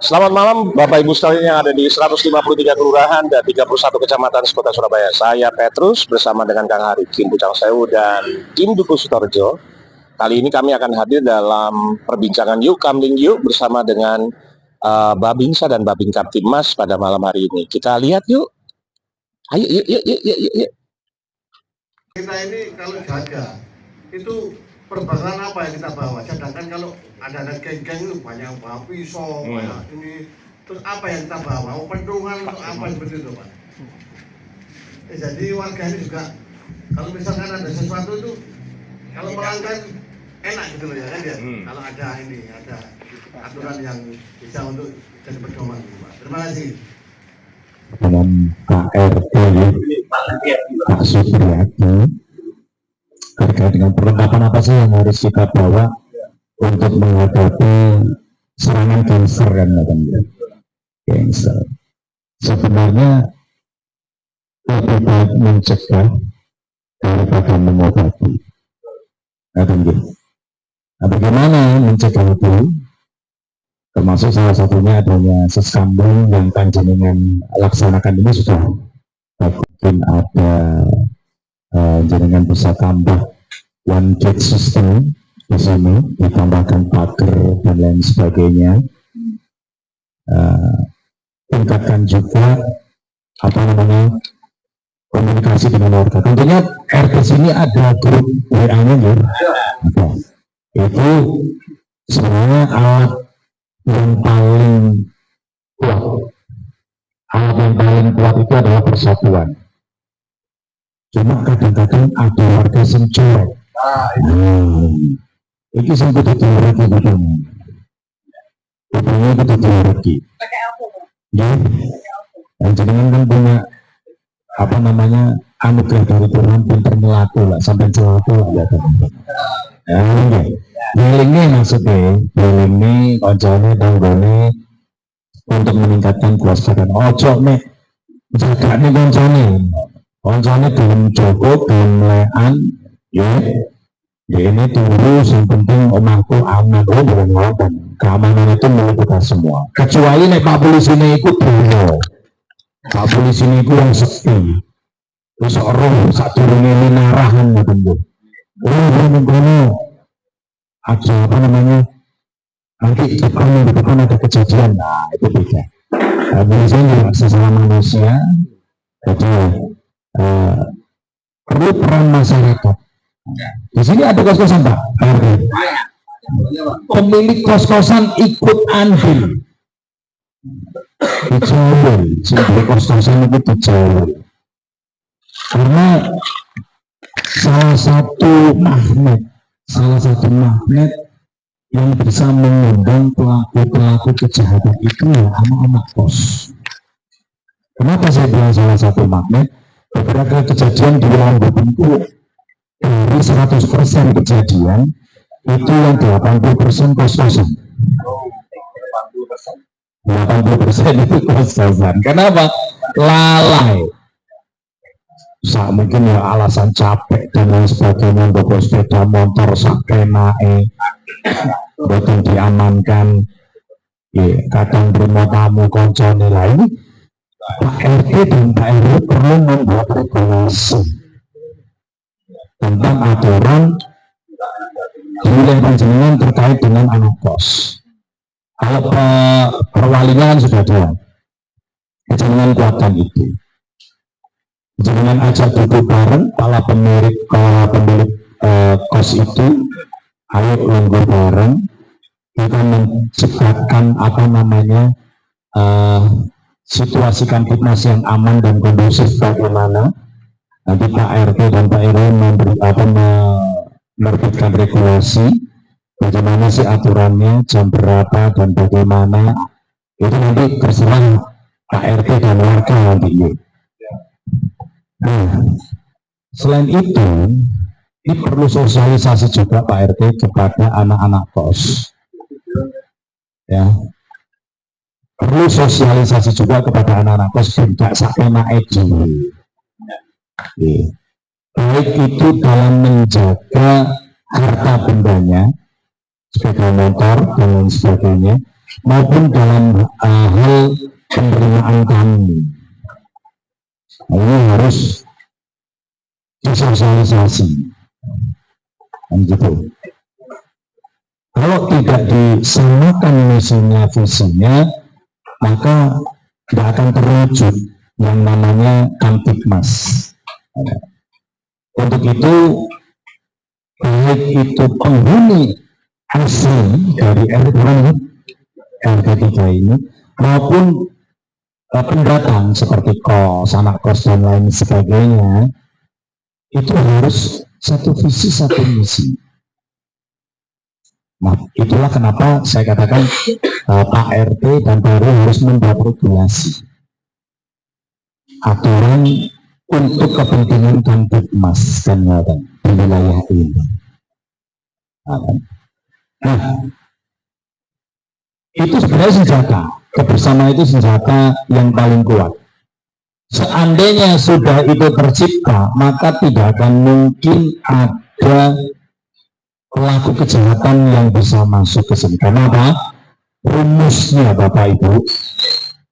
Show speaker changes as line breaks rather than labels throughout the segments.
Selamat malam Bapak Ibu sekalian yang ada di 153 kelurahan dan 31 kecamatan sekota Surabaya. Saya Petrus bersama dengan Kang Hari, Kim Pucang Sewu dan Kim Duku Sutorjo. Kali ini kami akan hadir dalam perbincangan Yuk Kamling Yuk bersama dengan Babinsa dan Babin Kaptimmas pada malam hari ini. Kita lihat yuk. Ayo yuk.
Kita ini kalau jaga itu perbekalan apa yang kita bawa, sedangkan kalau ada geng-geng itu banyak bawa pisau, banyak ini, terus apa yang kita bawa, pentungan untuk apa seperti itu Pak. Jadi warga ini juga kalau misalkan ada sesuatu itu kalau melanggar enak gitu loh ya kan ya, kalau ada ini, ada aturan yang bisa untuk jadi pedoman gitu Pak. Terima kasih.
Dalam KRT Pak Supriyadi terkait dengan perlengkapan apa sih yang harus kita bawa untuk menghadapi serangan gangster kan gangster. Sebenarnya lebih baik mencegah daripada mengobati. Nah, bagaimana mencegah itu? Termasuk salah satunya adanya seskambung yang panjenengan laksanakan ini sudah mungkin ada jenengan bisa tambah one gate system di sini, ditambahkan pagar dan lain sebagainya. Tingkatkan juga komunikasi dengan warga. Tentunya RT sini ada grup WA-nya ya. Itu sebenarnya alat yang paling kuat. Alat yang paling kuat itu adalah persatuan. Cuma kadang-kadang ada warga yang colek. Ini sempat diturunkan begini. Rupanya itu diturunkan. Ya, yang jenengan kan punya anugerah dari Tuhan, pinter melaku lah, sampai celaka lah ya teman-teman. Ya, ini maksudnya, ini koncone tanggone untuk meningkatkan kewaspadaan. Ojo nih, jaga nih koncone belum cukup, belum lean, ya ini terus yang penting omahku aman, bukan ngelawan. Keamanan itu milik kita semua. Kecuali nih Pak Polisi ini ikut dulu. Pak Polisi ini ikut yang sepi. Terus orang satu ini narahan ya tentu. Ada nanti di depan ada kejadian. Nah itu beda. Polisi juga sesama manusia. Jadi perlu peran masyarakat. Di sini ada kos-kosan Pak. Pemilik kos-kosan ikut andil. Dijauh, pemilik kos-kosan itu dijauh. Karena salah satu magnet yang bisa mengundang pelaku kejahatan itu ya anak-anak kos. Kenapa saya bilang salah satu magnet? Beberapa kejadian di wilayah itu dari 100% kejadian itu yang 80% kos-kosan. 80% itu kos-kosan. Kenapa? Lalai. Mungkin ya alasan capek dan lain sebagainya, bawa sepeda motor sampai naik, betul diamankan. Kadang terima tamu koncone lain. Pak RT dan Pak RW perlu membuat regulasi tentang aturan di wilayah panjenengan terkait dengan anak kos. Kalau perwalinya kan sudah ada, jangan kuatkan itu. Jangan ajak duduk bareng para pemilik kos itu, ayo lungguh bareng, kita menciptakan situasi kamtipmas yang aman dan kondusif bagaimana. Nanti Pak RT dan Pak RW menerbitkan regulasi bagaimana sih aturannya, jam berapa dan bagaimana, itu nanti terserah Pak RT dan warga nanti. Nah, selain itu, ini perlu sosialisasi juga Pak RT kepada anak-anak kos. Ya, perlu sosialisasi juga kepada anak-anak kos, tidak sampai naik dulu. Baik itu dalam menjaga harta bendanya, sepeda motor dan lain sebagainya, maupun dalam hal penerimaan kami. Nah, ini harus disosialisasi, kan gitu. Kalau tidak disamakan misinya visinya, maka tidak akan terwujud yang namanya Kamtibmas. Untuk itu, baik itu penghuni asli dari RT3 ini maupun pendatang seperti kos, anak kos dan lain sebagainya, itu harus satu visi satu misi. Nah, itulah kenapa saya katakan Pak RT dan baru harus membuat regulasi aturan untuk kepentingan Kamtibmas dan di wilayah ini. Nah, itu sebenarnya senjata. Kebersamaan itu senjata yang paling kuat. Seandainya sudah itu tercipta, maka tidak akan mungkin ada pelaku kejahatan yang bisa masuk ke sini. Karena apa? Rumusnya Bapak Ibu,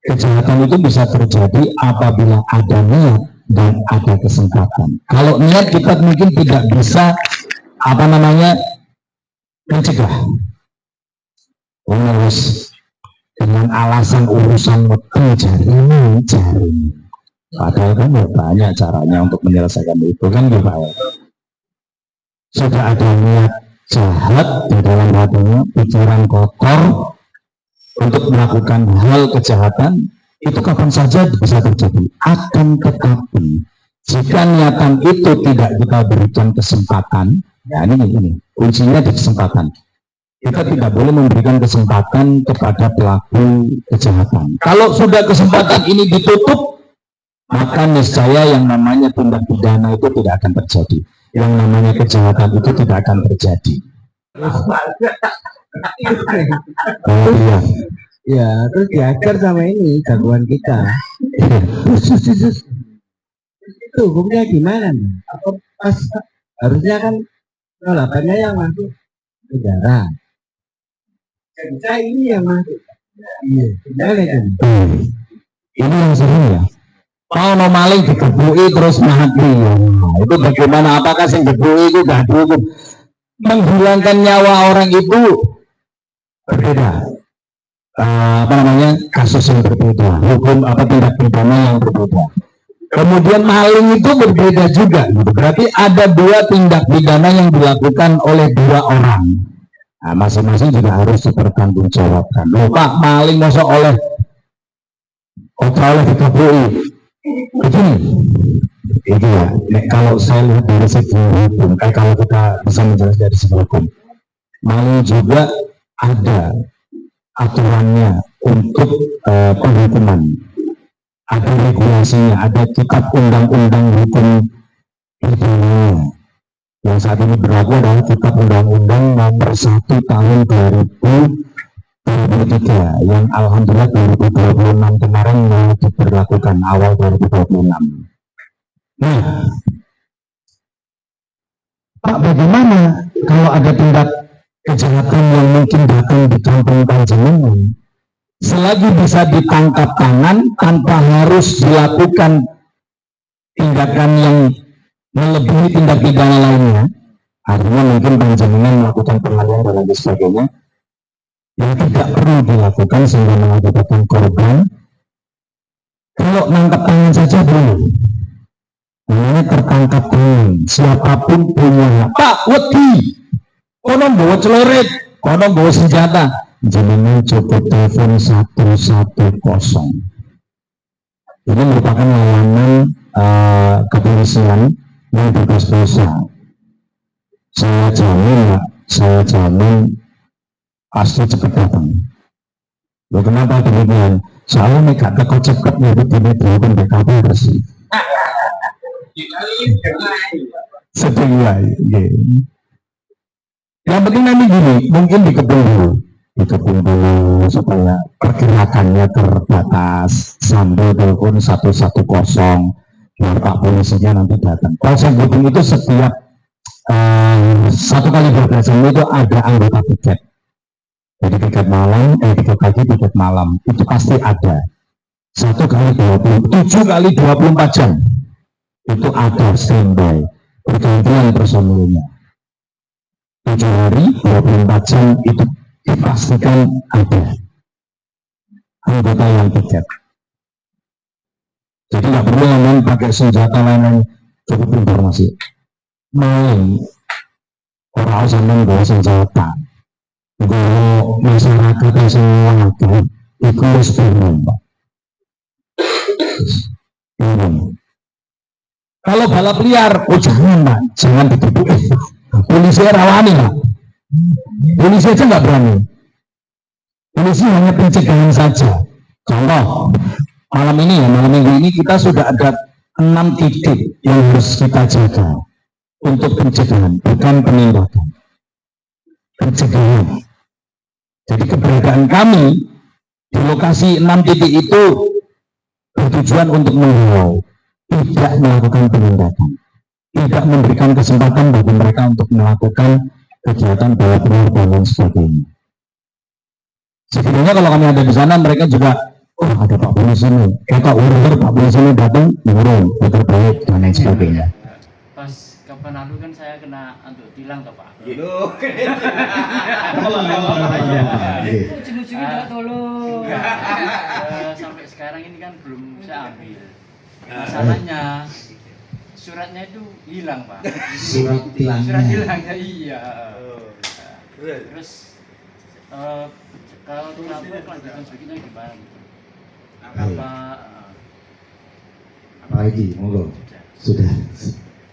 kejahatan itu bisa terjadi apabila ada niat dan ada kesempatan. Kalau niat kita mungkin tidak bisa mencegah. Harus dengan alasan urusan waktu cari. Padahal kan banyak caranya untuk menyelesaikan itu kan gitu Pak. Sudah ada niat jahat di dalam hatinya, pikiran kotor untuk melakukan hal kejahatan, itu kapan saja bisa terjadi. Akan tetapi jika niatan itu tidak kita berikan kesempatan, ya ini kuncinya di kesempatan. Kita tidak boleh memberikan kesempatan kepada pelaku kejahatan. Kalau sudah kesempatan ini ditutup, maka niscaya yang namanya tindak pidana itu tidak akan terjadi. Yang namanya kejahatan itu tidak akan terjadi. Iya.
Ya, terus diajar sama ini jagoan kita. Itu hukumnya gimana? Apa pas harusnya kan penolakannya yang masuk penjara. Bisa ini yang masuk. Iya, gimana itu?
Ini yang sering ya. Mau maling digebui terus mati. Nah, itu bagaimana? Apakah yang digebui itu gak dihukum? Menghilangkan nyawa orang itu berbeda. Kasus yang berbeda, hukum tindak pidana yang berbeda. Kemudian maling itu berbeda juga, berarti ada dua tindak pidana yang dilakukan oleh dua orang. Nah, masing-masing juga harus dipertanggungjawabkan. Loh Pak, maling masa oleh dikabui? Begini, itu ya. Kalau saya lihat dari segi hukum, kalau kita bisa menjelaskan dari segi hukum, maling juga ada aturannya untuk penghukuman, ada regulasinya, ada kitab undang-undang hukum pidana yang saat ini berlaku adalah kitab undang-undang nomor 1 tahun 2023 yang alhamdulillah 2026 kemarin mau diberlakukan awal 2026. Nah, Pak, bagaimana kalau ada tindak kejahatan yang mungkin datang di kampung panjenengan, selagi bisa ditangkap tangan tanpa harus dilakukan tindakan yang melebihi tindak pidana lainnya, artinya mungkin panjenengan melakukan penganiayaan dan lain sebagainya yang tidak perlu dilakukan sehingga mengakibatkan korban. Kalau nangkap tangan saja dulu, namanya tertangkap tangan, siapapun punya hak. Pak, wedi kono bawa celurit, kono bawa senjata, jenengan cukup telepon 110. Ini merupakan layanan kepolisian yang bebas pulsa. Saya jamin pasti cepat datang. Loh, kenapa demikian? Soalnya mereka teko cepat ya begini dihukum BKP bersih. Sedih lah. Yang penting nanti gini, mungkin dikepung dulu supaya pergerakannya terbatas sambil telepon 110 biar Pak polisinya nanti datang. Polsek Gubeng itu setiap 1 kali 12 jam itu ada anggota piket Jadi tiket malam, tiket pagi, tiket malam itu pasti ada. 1 kali 7 kali 24 jam itu ada standby, pergantian personilnya. 7 hari 24 jam itu dipastikan ada anggota yang tiket. Jadi nggak perlu ngomong pakai senjata lain-lain, cukup informasi. Main orang sampai bawa senjata, kalau masyarakat yang semua itu harus bingung, Pak. Bingung. Kalau balap liar, oh jangan, Pak, jangan ditutup. Polisi rawani, Pak. Polisi aja nggak berani. Polisi hanya pencegahan saja. Contoh, malam minggu ini kita sudah ada 6 titik yang harus kita jaga untuk pencegahan, bukan penindakan. Pencegahan. Jadi keberadaan kami di lokasi 6 titik itu bertujuan untuk menghimbau, tidak melakukan penindakan, tidak memberikan kesempatan bagi mereka untuk melakukan kegiatan balap liar dan lain sebagainya. Sebenarnya kalau kami ada di sana, mereka juga, oh ada Pak Polisi ini, kita urus Pak Polisi ini datang, turun, terbaik dan lain sebagainya.
Pas kapan lalu kan saya kena untuk tilang toh Pak. Ujung-ujungnya tidak tolong. Sampai sekarang ini kan belum saya ambil. Masalahnya suratnya itu hilang Pak.
Surat tilangnya.
Surat hilangnya iya. Terus kalau kenapa kelanjutan berikutnya gimana gitu?
Apalagi, monggo. Sudah.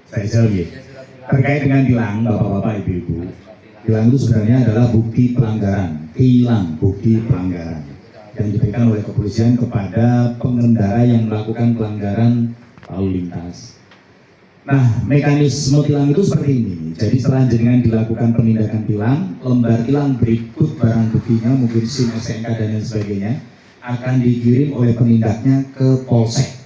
Saya jawab ya. Terkait dengan tilang, bapak-bapak, ibu-ibu, tilang itu sebenarnya adalah bukti pelanggaran. Tilang, bukti pelanggaran yang diberikan oleh kepolisian kepada pengendara yang melakukan pelanggaran lalu lintas. Nah, mekanisme tilang itu seperti ini. Jadi setelah jenengan dilakukan penindakan tilang, lembar tilang berikut barang buktinya, mungkin SIM, STNK dan lain sebagainya, akan dikirim oleh penindaknya ke Polsek.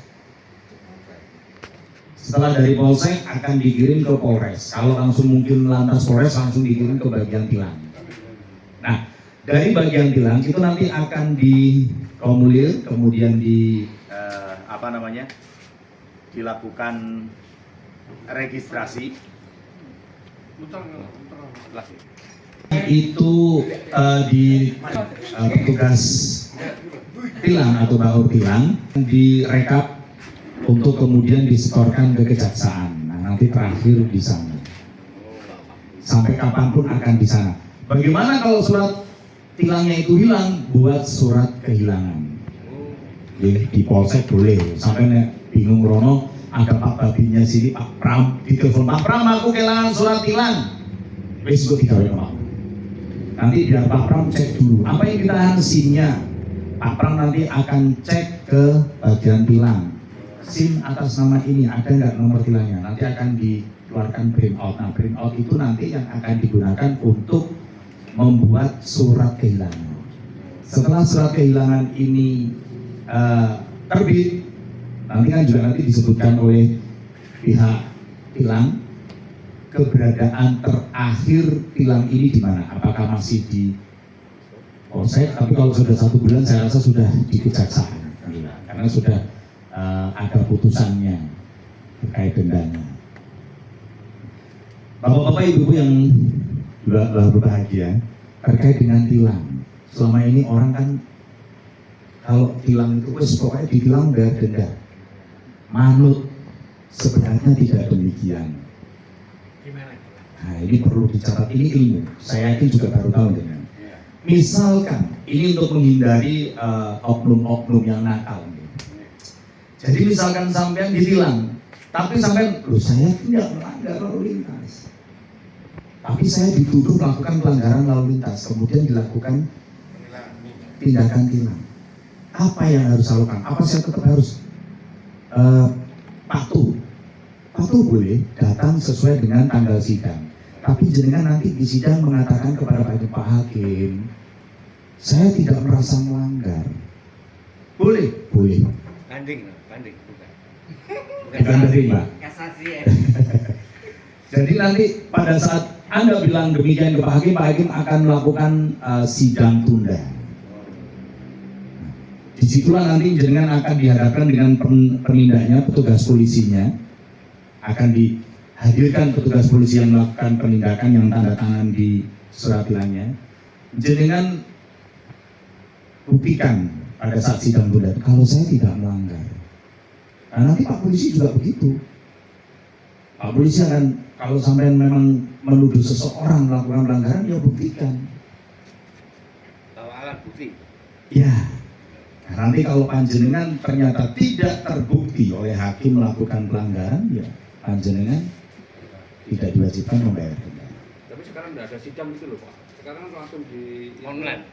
Setelah dari Polsek akan dikirim ke Polres. Kalau langsung mungkin lantas Polres langsung dikirim ke bagian tilang. Nah, dari bagian tilang itu nanti akan diformulir, kemudian dilakukan registrasi. Itu di petugas tilang atau baur tilang direkap untuk kemudian disetorkan ke kejaksaan. Nah, nanti terakhir di sana. Sampai kapanpun akan di sana. Bagaimana kalau surat tilangnya itu hilang? Buat surat kehilangan. Di Polsek boleh. Sampai bingung Rono, ada Pak Babinya sini, Pak Pram, ditelepon Pak Pram, aku kehilangan surat tilang. Wis kok digawe Pak. Nanti biar Pak Pram cek dulu. Apa yang ditahan SIM-nya? Pak Pram nanti akan cek ke bagian tilang. SIM atas nama ini ada nggak nomor tilangnya? Nanti akan dikeluarkan printout. Nah, printout itu nanti yang akan digunakan untuk membuat surat kehilangan. Setelah surat kehilangan ini terbit, nanti kan juga nanti disebutkan oleh pihak tilang keberadaan terakhir tilang ini di mana? Apakah masih di Polsek? Tapi kalau sudah 1 bulan, saya rasa sudah di kejaksaan, karena sudah ada putusannya terkait dendanya. Bapak-bapak, ibu-ibu yang berbahagia, terkait dengan tilang. Selama ini orang kan kalau tilang itu pokoknya ditilang bayar denda. Manut, sebenarnya tidak demikian. Nah, ini perlu dicatat, ini ilmu. Saya yakin juga baru tahu dengan. Misalkan ini untuk menghindari oknum-oknum yang nakal. Jadi misalkan sampean ditilang, tapi sampean, loh saya tidak melanggar lalu lintas. Tapi saya dituduh melakukan pelanggaran lalu lintas, kemudian dilakukan tindakan tilang. Apa yang harus saya lakukan? Apa saya tetap harus patuh? Patuh boleh, datang sesuai dengan tanggal sidang. Tapi jenengan nanti di sidang mengatakan kepada Pak Hakim, saya tidak merasa melanggar. Boleh? Boleh.
Banding bukan.
Bukan banding, Pak.
Kasasi ya.
Jadi nanti pada saat Anda bilang demikian ke Pak Hakim akan melakukan sidang tunda. Disitulah nanti jenengan akan dihadapkan dengan penindaknya, petugas polisinya, akan dihadirkan petugas polisi yang melakukan penindakan yang tanda tangan di surat tilangnya. Jenengan buktikan pada saat sidang tunda, kalau saya tidak melanggar. Nah, nanti Pak Polisi juga begitu. Pak Polisi akan, kalau sampai memang menuduh seseorang melakukan pelanggaran, ya buktikan.
Bawa alat bukti.
Ya. Nah, nanti kalau panjenengan ternyata tidak terbukti oleh hakim melakukan pelanggaran, ya panjenengan tidak diwajibkan membayar denda.
Tapi sekarang nggak ada sidang itu loh Pak. Sekarang langsung di
Online.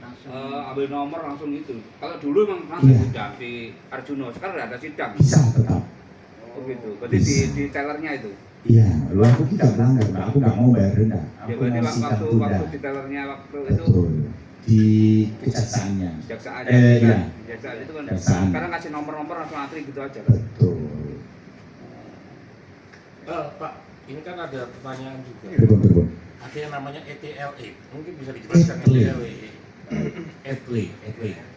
ambil nomor langsung itu. Kalau dulu memang langsung
Iya.
sidang di Arjuno, sekarang nggak ada sidang.
Bisa tetap.
Oh gitu. Berarti di tellernya itu.
Iya, lu aku tidak melanggar, Pak. Aku nggak mau bayar denda.
Ya
Aku
berarti
mau sidang tunda.
waktu di tellernya waktu itu
Betul. Di kejaksaannya.
kejaksaan.
Iya.
Kejaksaan itu kan.
Kejaksaan.
Sekarang kasih nomor-nomor langsung antri gitu aja.
Betul.
Pak, ini kan ada pertanyaan juga.
Betul.
Ada yang namanya ETLE, mungkin bisa dijelaskan
ETLE.
ETLE.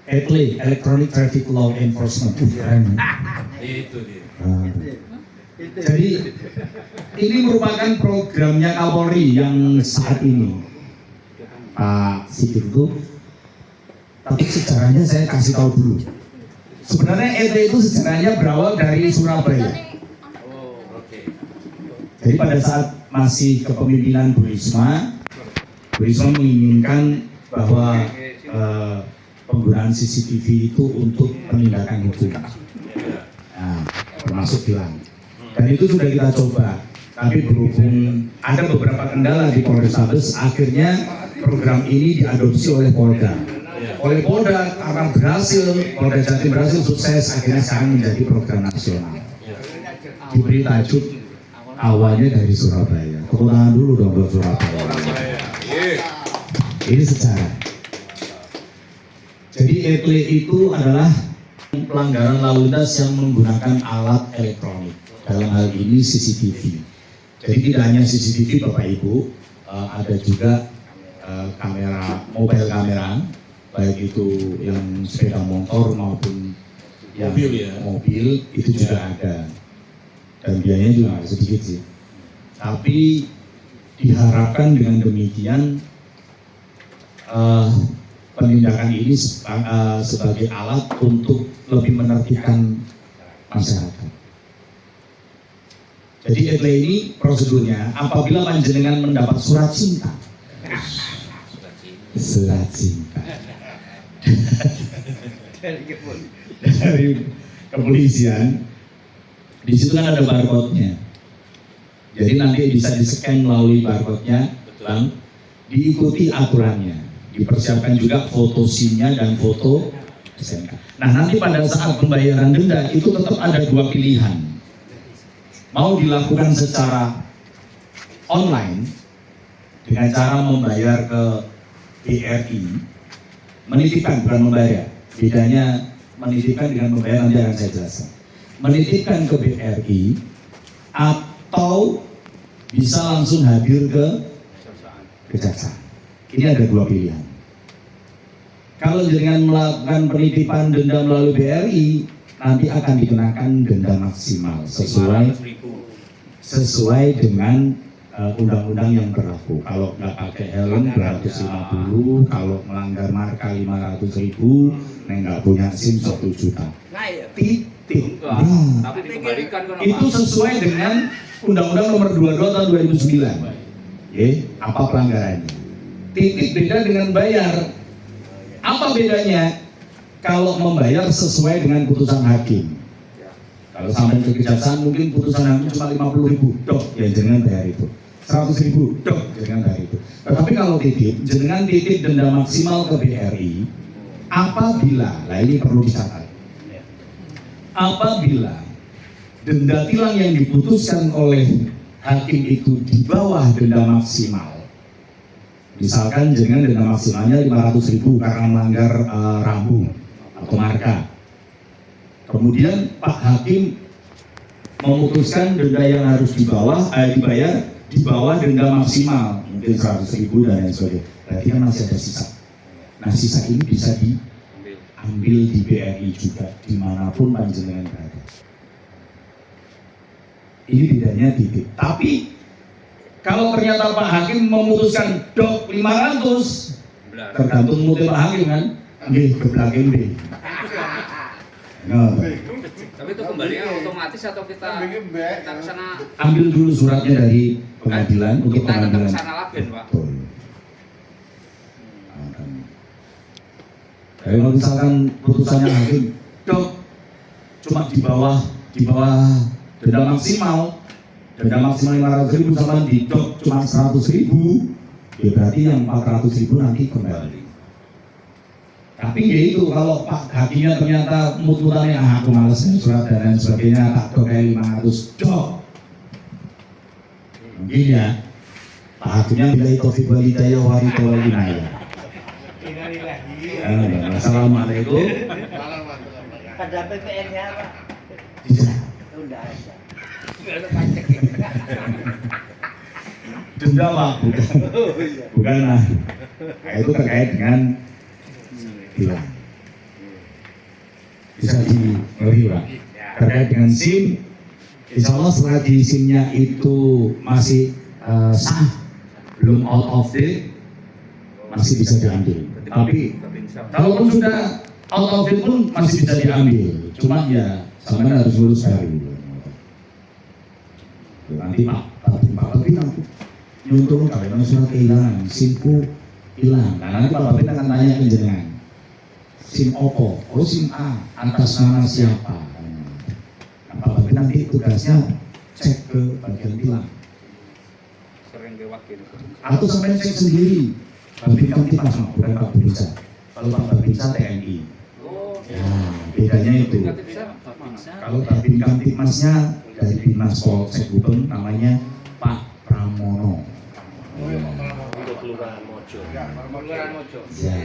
ETLE, Electronic Traffic Law Enforcement. Keren.
Itu dia.
Ah. Jadi ini merupakan programnya Kapolri yang saat ini Pak Sigit itu. Tapi sejarahnya saya kasih tahu dulu. Sebenarnya ETLE itu sejarahnya berawal dari Surabaya.
Oh, oke.
Jadi pada saat masih kepemimpinan Bu Risma menginginkan bahwa penggunaan CCTV itu untuk penindakan hukum. Nah, termasuk tilang. Dan itu sudah kita coba, tapi berhubung ada beberapa kendala di Polrestabes, akhirnya program ini diadopsi oleh Polda. Oleh Polda karena berhasil, Polda Jatim berhasil sukses, akhirnya sekarang menjadi program nasional. Diberi tajuk awalnya dari Surabaya. Tepuk tangan dulu dong buat Surabaya. Ini sejarah. Jadi ETLE itu adalah pelanggaran lalu lintas yang menggunakan alat elektronik. Dalam hal ini CCTV. Jadi tidak hanya CCTV Bapak Ibu, ada juga kamera, mobile kamera, baik itu yang sepeda motor maupun yang mobil itu juga ada. Dan biayanya juga nggak sedikit sih. Tapi diharapkan dengan demikian penindakan ini sebagai alat untuk lebih menertibkan masyarakat. Jadi ETLE ini prosedurnya apabila panjenengan mendapat surat cinta. Surat cinta. Dari kepolisian. Di situ kan ada barcode-nya. Jadi nanti bisa di-scan melalui barcode-nya, Bang. Diikuti aturannya. Dipersiapkan juga foto SIM-nya dan foto SNK. Nah, nanti pada saat pembayaran denda itu tetap ada dua pilihan. Mau dilakukan secara online dengan cara membayar ke BRI, menitipkan bukan membayar. Bedanya menitipkan dengan membayar nanti akan saya jelaskan. Menitipkan ke BRI atau bisa langsung hadir ke kejaksaan. Ini ada dua pilihan. Kalau dengan melakukan penitipan denda melalui BRI, nanti akan dikenakan denda maksimal sesuai dengan undang-undang yang berlaku. Kalau nggak pakai helm 250, kalau melanggar marka 500.000, nggak punya SIM 1 juta. Titik. Nah,
Tapi dikembalikan kan
itu sesuai dengan Undang-Undang Nomor 22 Tahun 2009. Apa pelanggarannya? Titik beda dengan bayar. Apa bedanya? Kalau membayar sesuai dengan putusan hakim. Kalau sampai ke kejaksaan mungkin putusan hakim cuma 50.000, dok, ya jangan bayar itu. 100.000, dok, jangan bayar itu. Tetapi kalau titip, jangan titip denda maksimal ke BRI apabila, nah ini perlu dicatat, apabila denda tilang yang diputuskan oleh hakim itu di bawah denda maksimal. Misalkan jangan denda maksimalnya 500.000 karena melanggar rambu atau marka. Kemudian Pak Hakim memutuskan denda yang harus dibayar di bawah denda maksimal, mungkin mungkin 100.000 dan lain sebagainya. Berarti kan masih ada sisa. Nah sisa ini bisa diambil di BRI juga dimanapun panjenengan berada. Ini bedanya titik. Tapi kalau ternyata Pak Hakim memutuskan dok 500, tergantung mutu Pak Hakim kan, kebelakin deh. Nah,
Tapi itu kembalinya otomatis atau kita ke sana?
ambil dulu suratnya dari pengadilan untuk
Kita tetap
pengadilan.
ke sana lagi, Pak.
Betul. Kalau misalkan putusannya hakim, dok, cuma di bawah denda maksimal 500.000 sama di dok cuma 100.000, ya berarti yang 400.000 nanti kembali. Tapi ya itu kalau Pak Hakimnya ternyata mututannya aku males ya, surat dan lain sebagainya, tak dok kayak 500 dok. Mungkin ya Pak Hakimnya bila itu fibalidaya warito walinaya. Assalamualaikum.
Ada PPN-nya apa?
Tidak.
Udah ada.
Denda Pak, bukan lah. Nah, itu terkait dengan hilang. Bisa dimengerti Pak. Terkait dengan SIM, insya Allah setelah di SIM-nya itu masih sah, belum out of date, masih bisa diambil. Tapi kalaupun sudah out of date pun masih bisa diambil. Cuma ya sampai harus lulus baru. Nanti Pak Bapak nanti nyuntung kalau surat kehilangan, SIM-ku hilang. Nah, nanti Pak Bapak akan tanya ke jenengan. SIM Oppo, oh SIM A, atas nama siapa? Nah, Pak Bapak nanti tugasnya cek ke bagian tilang.
Sering lewat gitu.
Atau sampai cek sendiri. Babin Kamtipmas, bukan Pak Babinsa. Kalau Pak Babinsa TNI.
Oh,
Nah, bedanya itu. Kalau Babin Kamtipmasnya dari Dinas Polsek Gubeng namanya Pak Pramono.
Untuk Kelurahan Mojo.
Kelurahan Mojo.
Ya.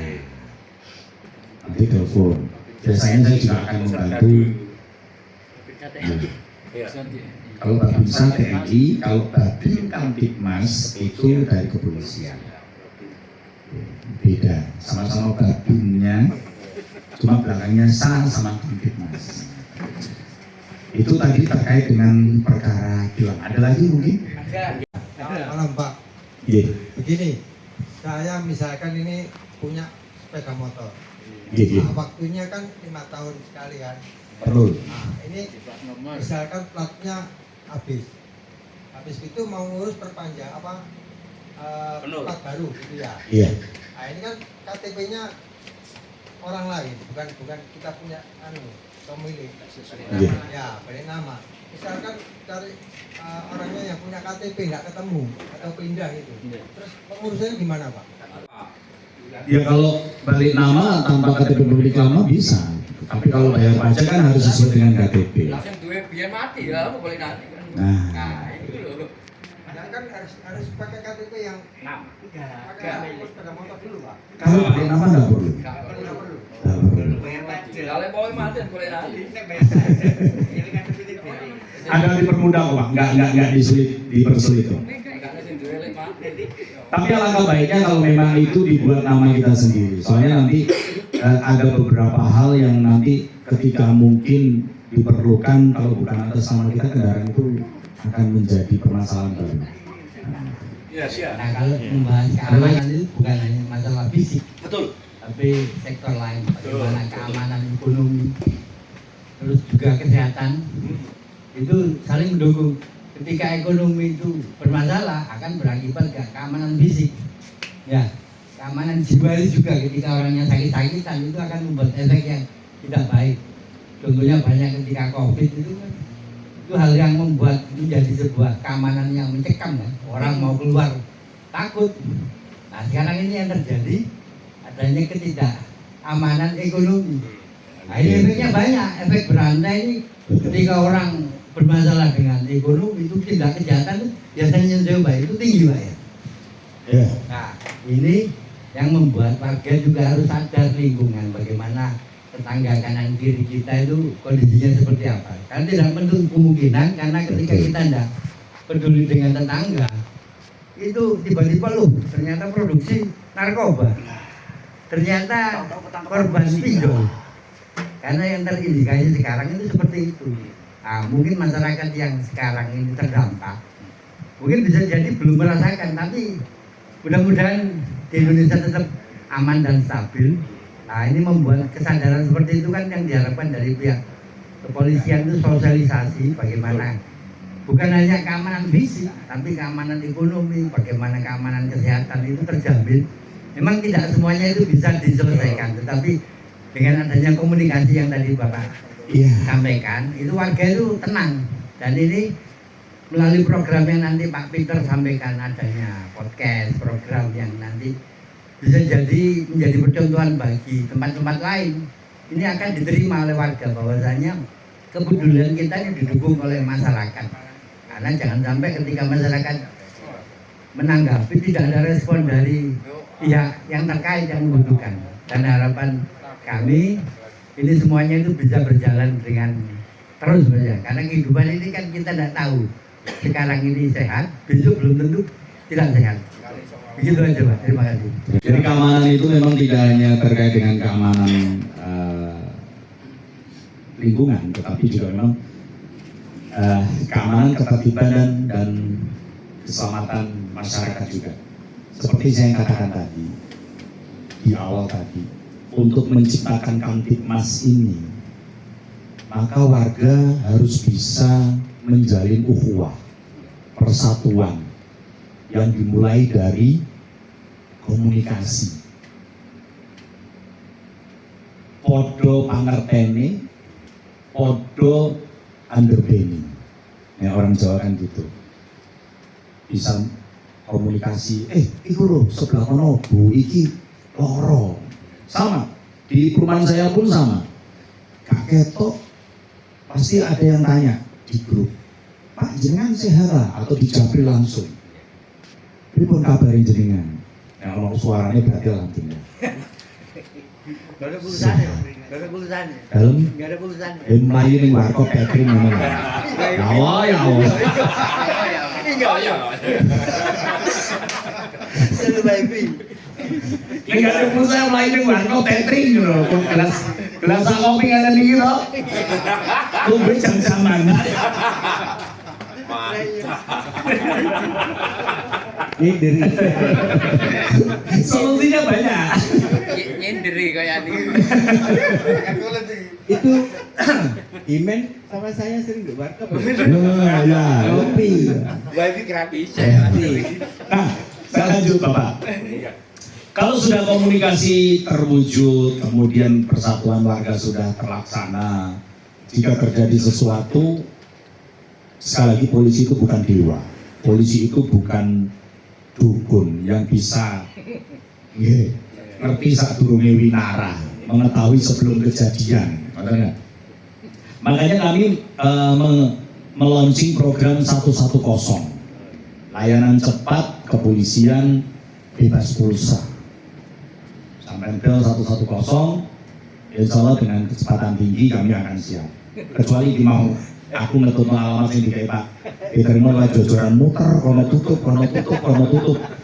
Nanti telepon. Biasanya saya juga akan membantu.
Iya.
Kalau Babinsa TNI, kalau Babin Kamtipmas itu dari kepolisian. Beda, sama-sama Babinnya, cuma belakangnya sama Kamtipmas. Itu tadi terkait dengan perkara hilang. Ada lagi mungkin?
Malam Pak.
Iya.
Begini, saya misalkan ini punya sepeda motor.
Iya.
Nah, waktunya kan 5 tahun sekali kan.
Perlu.
Nah, ini misalkan platnya habis. Habis itu mau ngurus perpanjang apa? Plat baru gitu ya.
Iya.
Nah, ini kan KTP-nya orang lain, bukan kita punya pemilik.
Iya.
Ya, balik nama. Misalkan cari orangnya yang punya KTP nggak ketemu atau pindah itu. Terus pengurusannya gimana Pak?
Ya kalau balik nama tanpa KTP pemilik lama bisa. Tapi kalau bayar pajak kan harus sesuai dengan KTP.
Langsung duit biaya mati ya, mau balik nanti kan.
Nah,
Itu loh.
Dan kan harus pakai KTP yang pakai sepeda motor dulu Pak.
kalau balik nama nggak perlu.
Nggak perlu.
Nggak perlu.
Kalau mau mati boleh nanti.
Ada dipermudah kok Pak, nggak dipersulit kok. Tapi alangkah baiknya kalau memang itu dibuat nama kita sendiri. Soalnya nanti ada beberapa hal yang nanti ketika mungkin diperlukan kalau bukan atas nama kita kendaraan itu akan menjadi permasalahan baru.
Iya, siap.
Nah kalau membahas keamanan itu bukan hanya masalah fisik,
Betul.
tapi sektor lain, bagaimana keamanan ekonomi, terus juga kesehatan, itu saling mendukung. Ketika ekonomi itu bermasalah akan berakibat ke keamanan fisik, ya keamanan jiwa itu juga ketika orangnya sakit-sakitan itu akan membuat efek yang tidak baik. Contohnya banyak ketika COVID itu kan, itu hal yang membuat menjadi sebuah keamanan yang mencekam kan, orang mau keluar takut. Nah sekarang ini yang terjadi adanya ketidakamanan ekonomi. Nah ini efeknya banyak, efek berantai ini ketika orang bermasalah dengan ekonomi itu tindak kejahatan itu biasanya coba itu tinggi Pak ya.
Ya.
Nah ini yang membuat warga juga harus sadar lingkungan bagaimana tetangga kanan kiri kita itu kondisinya seperti apa. Karena tidak menutup kemungkinan karena ketika kita tidak peduli dengan tetangga itu tiba-tiba loh ternyata produksi narkoba, ternyata korban pinjol. Karena yang terindikasi sekarang itu seperti itu. Nah, mungkin masyarakat yang sekarang ini terdampak mungkin bisa jadi belum merasakan, tapi mudah-mudahan di Indonesia tetap aman dan stabil. Nah, ini membuat kesadaran seperti itu kan yang diharapkan dari pihak kepolisian itu sosialisasi bagaimana bukan hanya keamanan fisik, tapi keamanan ekonomi, bagaimana keamanan kesehatan itu terjamin. Memang tidak semuanya itu bisa diselesaikan, tetapi dengan adanya komunikasi yang tadi Bapak sampaikan, itu warga itu tenang. Dan ini melalui program yang nanti Pak Peter sampaikan, adanya podcast, program yang nanti bisa jadi menjadi percontohan bagi tempat-tempat lain. Ini akan diterima oleh warga bahwasanya kepedulian kita ini didukung oleh masyarakat. Karena jangan sampai ketika masyarakat menanggapi tidak ada respon dari pihak yang terkait yang membutuhkan. Dan harapan kami ini semuanya itu bisa berjalan dengan terus saja. Karena kehidupan ini kan kita tidak tahu. Sekarang ini sehat, besok belum tentu tidak sehat. Begitu aja Pak, terima kasih.
Jadi keamanan itu memang tidak hanya terkait dengan keamanan lingkungan, tetapi juga memang keamanan, ketertiban dan keselamatan masyarakat juga. Seperti saya katakan tadi, di awal tadi, untuk menciptakan Kamtibmas ini, maka warga harus bisa menjalin ukhuwah, persatuan yang dimulai dari komunikasi. Podo pangertene, podo understanding. Ya, orang Jawa kan gitu. Bisa komunikasi, iku lho sebelah kono Bu, iki loro. Sama, di perumahan saya pun sama. Kak Ketok pasti ada yang tanya di grup, Pak jenengan sehat lah, atau di Japri langsung. Ini pun kabarin jenengan. Ya kalau suaranya berarti alhamdulillah.
Gak ada pulsanya, gak ada pulsanya.
Dalam
Gak ada pulsanya.
Melayu ning warkop catering ngono. Ya Allah ya Allah.
Jadi baik.
Ning gak ada pulsa melayu ning warkop catering ngono. Gelas kopi ngene iki to. Tunggu jam-jaman.
Ini dari
Solusinya banyak.
Nyenderi kayak ini.
itu Imen sama saya sering di warkop.
Nah, ya.
Kopi.
Wifi gratis.
Nah, saya lanjut Bapak. Kalau sudah komunikasi terwujud, kemudian persatuan warga sudah terlaksana, jika terjadi sesuatu, sekali lagi polisi itu bukan dewa, polisi itu bukan dukun yang bisa ngerti saat durunge winara, mengetahui sebelum kejadian. Makanya kami melaunching program 110, layanan cepat kepolisian bebas pulsa. Sampai ke 110, insya Allah dengan kecepatan tinggi kami akan siap. Kecuali di mau aku ngetut alamat yang dikai Pak diterima lah jojoran muter, kono tutup.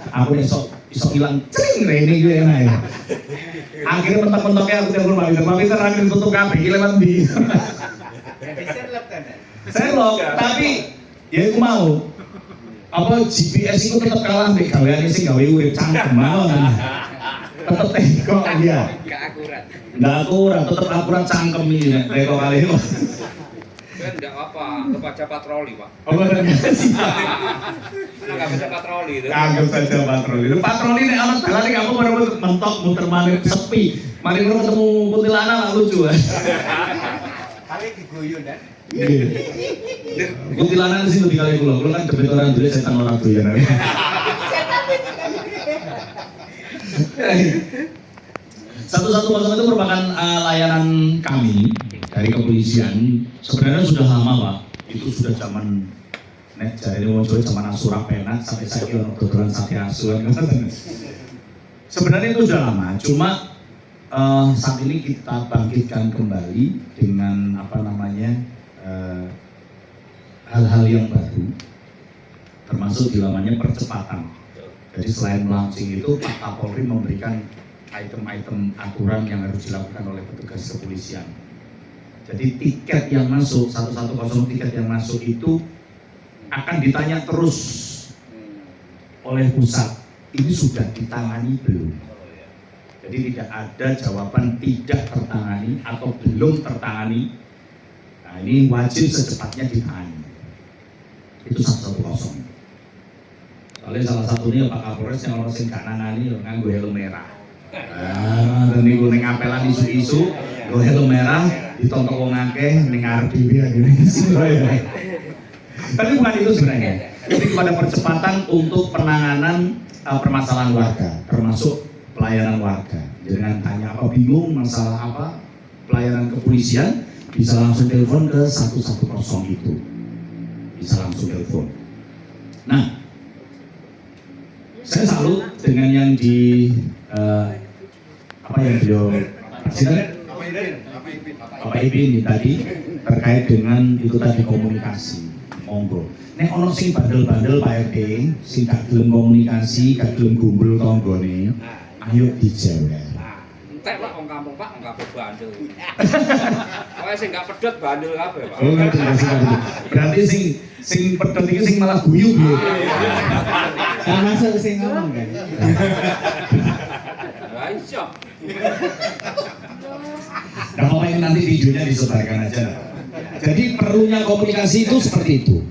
Aku iso hilang cering ini gue enak ya. Akhirnya mentok-mentoknya aku telepon Pak Peter akhirnya tutup kabeh iki lewat ndi. Serlok, tapi ya aku mau. Apa GPS itu tetap kalah mbek gaweane sing gawe urip cangkem mawon. Tetep teko dia. Enggak akurat, tetap akurat cangkem ini teko kali ini.
Kan enggak apa, kebaca patroli, Pak.
Oh, benar.
Enggak bisa patroli itu.
Kagak saja patroli. Patroli nek anak dalan kamu baru mentok muter manir sepi. Mari ketemu kuntilanak lah lucu.
Kali diguyu dan.
Kuntilanak sih lebih kali kula kan debet orang dulu setan orang tuh ya. Satu itu merupakan layanan kami dari kepolisian. Sebenarnya sudah lama Pak. Itu sudah zaman nek jare wong Jawa zaman Asura Penak sampai saiki ono dodolan sate asu. Sebenarnya itu sudah lama, cuma saat ini kita bangkitkan kembali dengan hal-hal yang baru, termasuk di namanya percepatan
Jadi selain launching itu, Pak Kapolri memberikan item-item aturan yang harus dilakukan oleh petugas kepolisian. Jadi tiket yang masuk, 110 tiket yang masuk itu akan ditanya terus oleh pusat, ini sudah ditangani belum? Jadi tidak ada jawaban tidak tertangani atau belum tertangani. Nah ini wajib secepatnya ditangani. Itu 110. Soalnya salah satunya Pak Kapolres yang orang sing gak nangani nganggo helm merah. Dan niku ning apelan isu-isu, nggo helm merah ditonton wong akeh ning arep dhewe akhirnya. Tapi bukan itu sebenarnya. Jadi pada percepatan untuk penanganan permasalahan warga, termasuk pelayanan warga. Jangan tanya apa bingung masalah apa, pelayanan kepolisian bisa langsung telepon ke 110 itu. Bisa langsung telepon. Nah, saya salut dengan yang di apa yang beliau presiden Bapak Ibi ini tadi terkait dengan itu tadi komunikasi. Monggo. Nek ono sing bandel-bandel Pak RT, sing gak gelem komunikasi, gak gelem gumbul tanggane, ayo dijawab.
Entek Pak wong kampung Pak enggak bandel. Pokoke sing gak pedhot bandel kabeh Pak.
Oh ngerti. Berarti sing pedhot iki sing malah guyu piye?
Termasuk sing ngomong kan.
Lah iso.
Nah, pokoknya nanti videonya disebarkan aja. Jadi perlunya komunikasi itu seperti itu.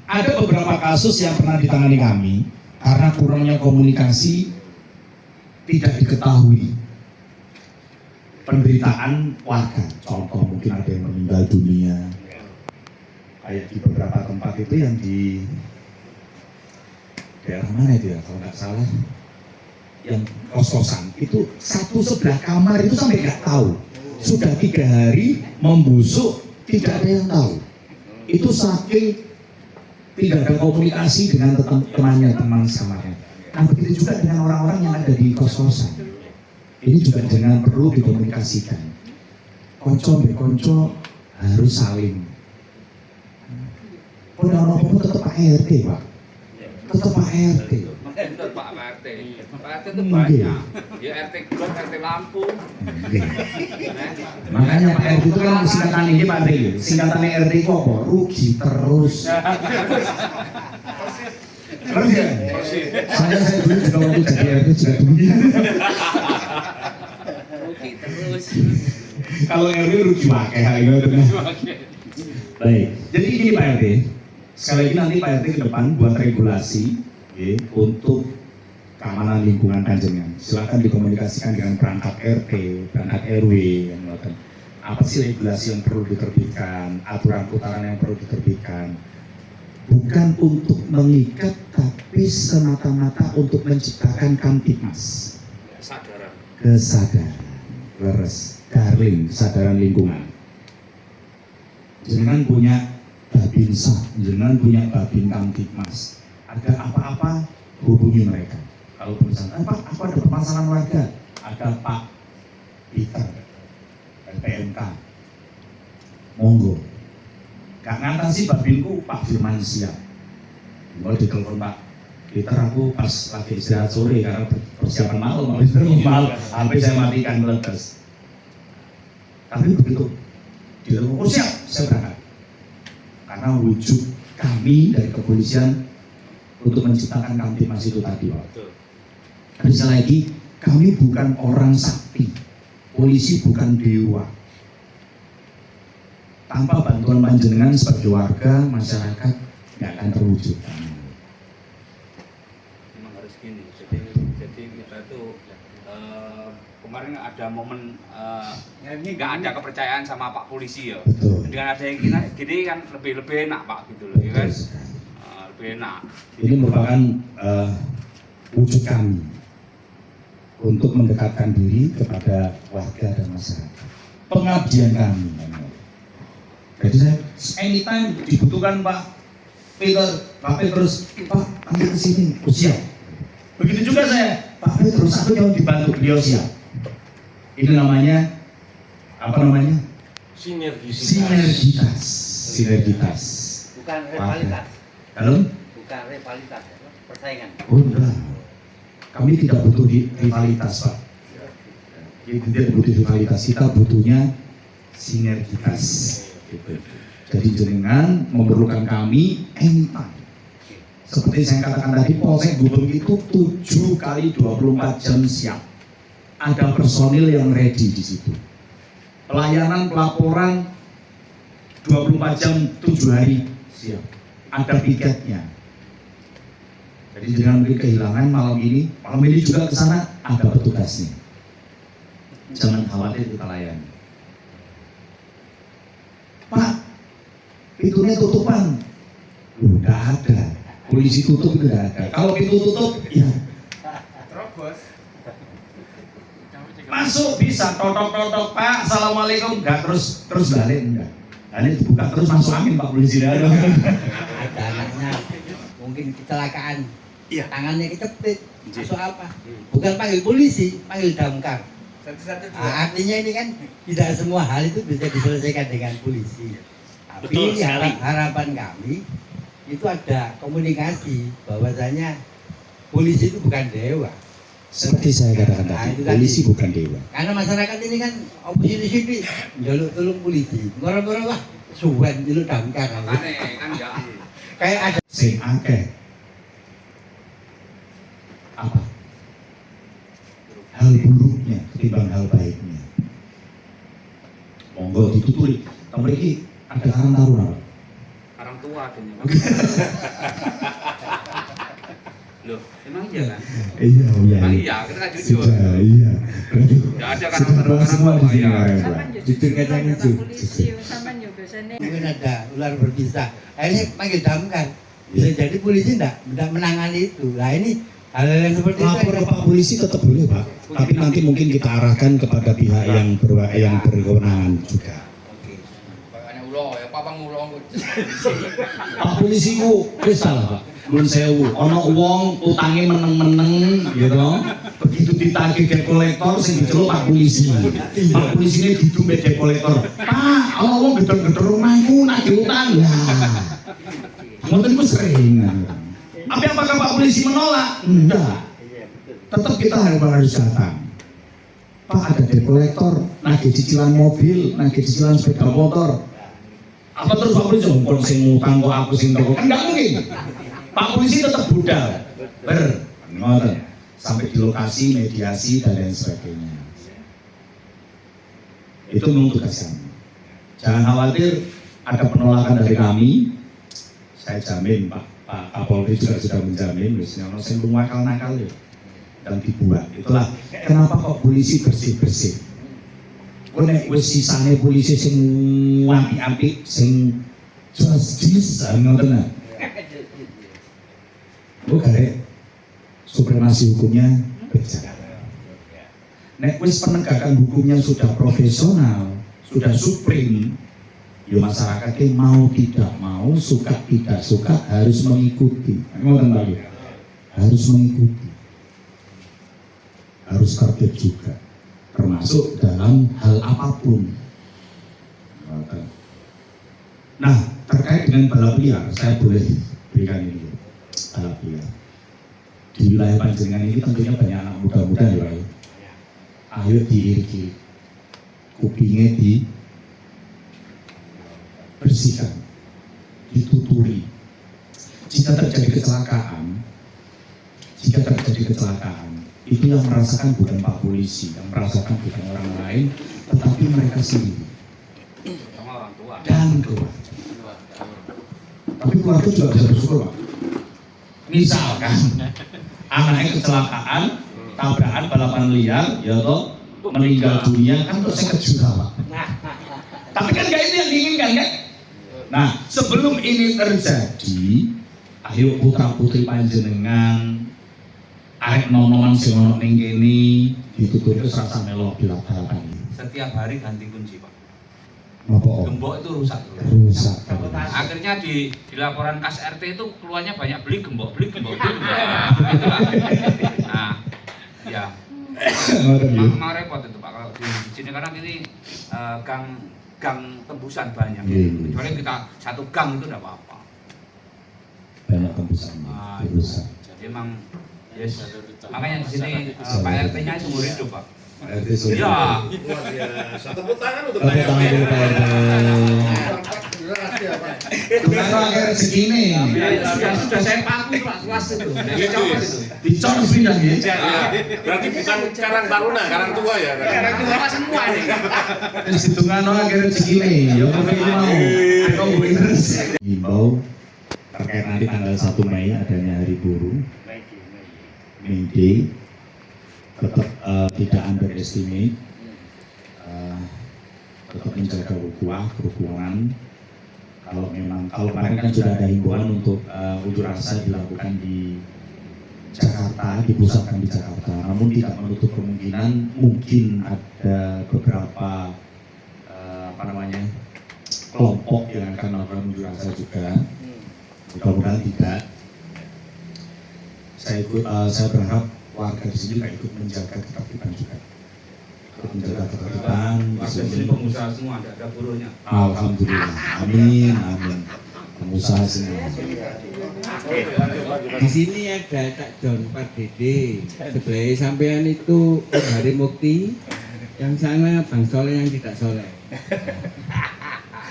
Ada beberapa kasus yang pernah ditangani kami karena kurangnya komunikasi, tidak diketahui penderitaan warga. Contoh mungkin ada yang meninggal dunia. Kayak di beberapa tempat itu yang di daerah mana itu ya kalau nggak salah, yang kos-kosan itu satu sebelah kamar itu sampai nggak tahu. Sudah 3 hari membusuk, tidak ada yang tahu. Itu saking tidak ada komunikasi dengan teman-temannya, teman samarnya. Nah begitu juga dengan orang-orang yang ada di kos-kosan. Ini juga jangan perlu dikomunikasikan. Konco be konco harus saling. Orang-orang tetap Pak RT Pak. Tetap Pak RT.
Tetap Pak RT. Pak RT itu banyak. Ya RT Glot, RT Lampu.
Makanya Pak RT itu kan singkatan ini Pak RT. Singkatannya RT itu apa? Rugi terus. Terus ya? Saya dulu juga waktu jadi RT juga demikian.
Rugi terus.
Kalau RT rugi pakai hal itu. Baik. Jadi gini Pak RT. Sekali lagi nanti Pak RT ke depan buat regulasi untuk keamanan lingkungan Kanjengan. Silakan dikomunikasikan dengan perangkat RT, perangkat RW yang melakukan apa sih regulasi yang perlu diterbitkan, aturan putaran yang perlu diterbitkan. Bukan untuk mengikat, tapi semata-mata untuk menciptakan kamtipmas. Kesadaran, leres, darling, kesadaran lingkungan. Jangan punya babinsa, jangan punya babin kamtipmas. Ada apa-apa hubungi mereka. Kalau misalnya, Pak, aku ada permasalahan warga, ada Pak Peter, PMK, monggo. Gak ngantasi babinku Pak Firman siap. Mulai ditelepon Pak Peter, aku pas lagi istirahat sore karena persiapan malam, sampai saya matikan meletus. Tapi begitu, dia bilang, oh siap, saya berangkat. Karena wujud kami dari kepolisian untuk menciptakan kamtipmas itu tadi Pak. Tapi sekali lagi, kami bukan orang sakti, polisi bukan dewa. Tanpa bantuan panjenengan sebagai warga, masyarakat nggak akan terwujud.
Memang harus gini. Jadi kita tuh kemarin ada momen nggak ada kepercayaan sama Pak Polisi ya.
Betul.
Dengan ada yang gini kan lebih enak Pak gitu loh, ya kan? Lebih enak.
Ini merupakan wujud kami untuk mendekatkan diri kepada warga dan masyarakat. Pengabdian kami. Jadi saya anytime dibutuhkan Pak Peter, Pak Petrus, Pak ambil ke sini, siap. Begitu juga saya, Pak Petrus, aku yang dibantu beliau siap. Ini namanya apa namanya? Sinergitas. Sinergitas.
Bukan rivalitas.
Halo?
Bukan rivalitas, persaingan.
Oh enggak. Kami tidak butuh rivalitas, Pak. Kita tidak butuh rivalitas, kita butuhnya sinergitas. Gitu. Jadi jenengan memerlukan kami anytime. Seperti saya katakan tadi, Polsek Gubeng itu 7 kali 24 jam siap. Ada personil yang ready di situ. Pelayanan pelaporan 24 jam 7 hari siap. Ada piketnya. Jadi jangan beri kehilangan malam ini juga ke sana ada petugasnya. Jangan khawatir, kita layani. Pak, pintunya tutupan. Udah ada. Polisi tutup itu udah ada. Kalau pintu tutup, ya
Terobos.
masuk bisa. Totok Pak, assalamualaikum. Enggak terus balik enggak. Ini dibuka terus masuk angin Pak Polisi.
Ada anaknya mungkin kecelakaan, tangannya kecepit, masuk apa? Bukan panggil polisi, panggil damkar. Artinya ini kan tidak semua hal itu bisa diselesaikan dengan polisi. Tapi
Betul sekali.
harapan kami itu ada komunikasi bahwasanya polisi itu bukan dewa.
Seperti saya katakan
Nah,
tadi,
itu tadi.
polisi bukan dewa.
Karena masyarakat ini kan oposisi sini jaluk tolong polisi. Orang-orang wah suwen jaluk damkar.
Aneh kan enggak.
Kayak ada
Sing akeh. Apa? Hal buruknya ketimbang hal baiknya. Monggo dituturi. Tapi ini ada Karang Taruna.
Orang tua adanya. Loh, emang iya kan?
Iya,
Emang iya, kita kan jujur.
iya.
Enggak ada kan orang
semua di sini.
jujur kacang hijau.
biasanya.
Mungkin ada ular berbisa. Akhirnya panggil damkar. Bisa jadi polisi enggak menangani itu. Nah ini hal-hal yang seperti itu.
Lapor ke Pak Polisi tetap boleh Pak, tapi nanti mungkin kita arahkan kepada pihak yang berkewenangan juga.
Makanya ulo ya papang ulo.
Pak Polisi ku wis salah Pak. Nun sewu, ono wong utange meneng-meneng gitu. Begitu ditagih debt kolektor sing diceluk Pak Polisi. Pak Polisi ini didumbe debt kolektor. Pak, ono wong gedor-gedor rumahku nagih utang. Lah. Mboten ku sering. Apakah Pak Polisi menolak? Enggak. Tetap kita harus datang. Pak, ada debt kolektor, nagih cicilan mobil, nagih cicilan sepeda motor. Apa terus Pak Polisi ngomong sing ngutang kok aku sing toko? Kan enggak mungkin. Pak Polisi tetap budal. Ngoten. Sampai di lokasi, mediasi dan lain sebagainya. Itu memang tugas kami. Jangan khawatir ada penolakan dari kami. Saya jamin Pak Kapolri juga sudah menjamin biasanya orang yang nakal-nakal ya dan dibuat. Itulah kenapa kok polisi bersih-bersih. Nek wis sisane polisi sing apik-apik sing justice ngoten. Bu garek supremasi hukumnya berjalan. Nek wis penegakan hukumnya sudah profesional, sudah supreme, ya masyarakat mau tidak mau, suka tidak suka harus mengikuti. Ngoten Pak. Harus mengikuti. Harus tertib juga. Termasuk dalam hal apapun. Nah, terkait dengan balap liar, saya boleh berikan ini. Balap liar. Di wilayah Panjenengan ini tentunya banyak anak muda-muda ya Pak. Ayo diiringi. Kupingnya bersihkan, dituturi. Jika terjadi kecelakaan, itu yang merasakan bukan Pak Polisi, yang merasakan bukan orang lain, tetapi mereka sendiri
Sama orang tua.
dan keluarga. Tapi keluarga juga bisa bersyukur Pak. Misalkan anaknya kecelakaan, tabrakan balapan liar, ya toh meninggal dunia kan terus saya kejuta Pak. Tapi kan gak itu yang diinginkan kan? Nah, sebelum ini terjadi, ayo putra putri panjenengan, arek nonoman sing ono ning kene ditutur terus rasa melo balapan.
Setiap hari ganti kunci Pak.
Napa?
Gembok itu rusak.
Rusak.
Akhirnya di laporan kas RT itu keluarnya banyak beli gembok. Itulah. Nah, ya. Memang repot itu Pak kalau di sini karena ini gang tembusan banyak. Kecuali kita satu gang itu enggak apa-apa.
Banyak tembusan.
Nah,
Rusak.
jadi memang Yes. Makanya di sini Pak RT-nya seumur hidup, Pak.
RT sudah.
Iya.
Luar biasa. Tepuk tangan untuk
Tepuk tangan dulu Pak RT.
Jelas ya Pak.
Dengan pakai rezeki ini.
Sudah saya paku Pak kelas itu. Dari copot itu.
Dicong pindah ya.
Berarti bukan Karang Taruna, Karang Tua ya.
Karena itu Bapak semua nih.
Terus hitungan orang pakai rezeki ini. Ya kalau ini mau. Kau beres. Himbau terkait nanti tanggal 1 Mei adanya Hari Buruh. May Day. Tetap tidak underestimate. Tetap menjaga ukhuwah, kerukunan. Kalau kemarin kan sudah ada himbauan untuk unjuk rasa dilakukan di Jakarta, dipusatkan di Jakarta. Namun tidak menutup kemungkinan mungkin ada beberapa kelompok yang akan melakukan unjuk rasa juga. Mudah-mudahan tidak. Saya berharap warga di sini ikut menjaga ketertiban juga. Menjaga ketertiban.
Warga di sini pengusaha semua, ada buruhnya.
Alhamdulillah. Amin. Pengusaha semua.
Di sini ada Cak John Pardede, sebelah sampean itu Om Hari Mukti, yang sana Bang Soleh yang tidak soleh.